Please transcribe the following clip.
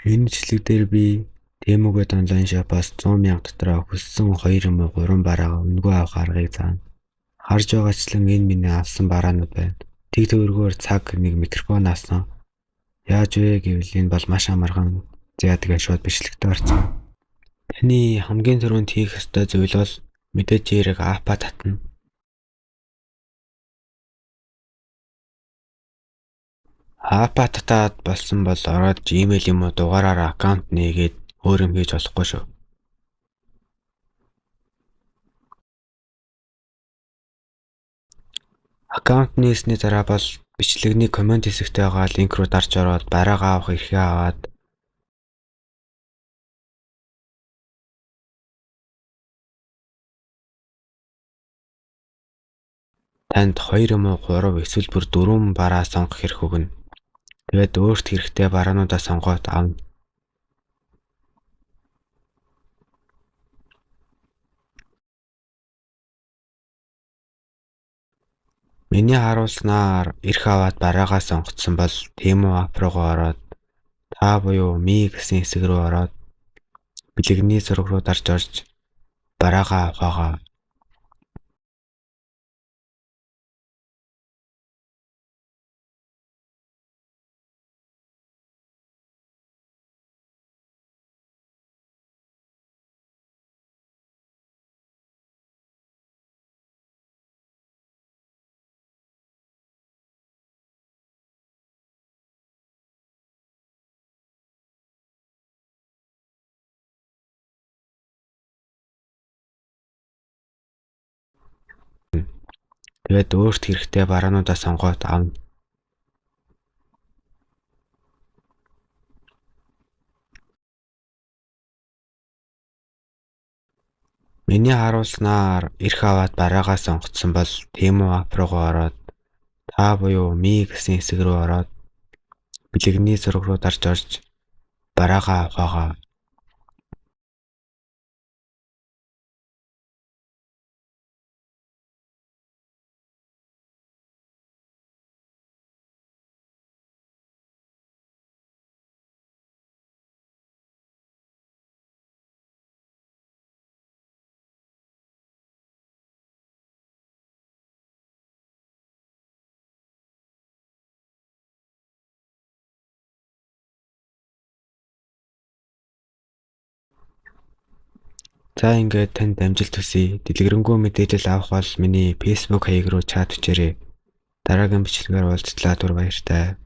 Энэ бичлэг дээр би Тэмүгэд онлайн шопоос 100,000 дотроо хүссэн 2 юм уу 3 бараа өнгөө авах аргыг заана. Харж байгаачлан энэ миний авсан бараанууд байна. Тэг төвөргөөр цаг нэг микрофон авсан. Яаж вэ гэвэл энэ бол маш амархан. За тэгээ шууд бичлэгтээ орсон. Таны хамгийн түрүүнд хийх ёстой зүйл бол мэдээж хэрэг аппа татна. Аппа татаад болсон бол ороод Gmail юм уу дугаараар аккаунт нээгээд өөр юм хийж болохгүй шүү. Аккаунт нээсний дараа бол бичлэгний коммент хэсэгт байгаа линк руу дарж ороод бараагаа авах эрхээ аваад танд 2 юм уу 3 эсвэл бүр 4 бараа сонгох хэрэг өгнө. Тэгээд өөрт хэрэгтэй бараануудаа сонгоод авна. Миний харуулснаар эрх аваад бараагаа сонгоцсон бол Temu app руугаа ороод та буюу ми гэсэн хэсэг рүү ороод бэлэгний зураг руу дарж орж бараагаа авахаа. Тэгээд өөрт хэрэгтэй бараануудаа сонгоод авна. Миний харуулснаар эрх аваад бараагаа сонгоцсон бол Temu app руугаа ороод та буюу ми гэсэн хэсэг рүү ороод бэлэгний зураг руу дарж орж бараагаа авахаа. За ингээд танд амжилт хүсье. Дэлгэрэнгүй мэдээлэл авах бол миний Facebook хаяг руу чат бичээрэй. Дараагийн бичлэгээр уулзтлаа, түр баяртай.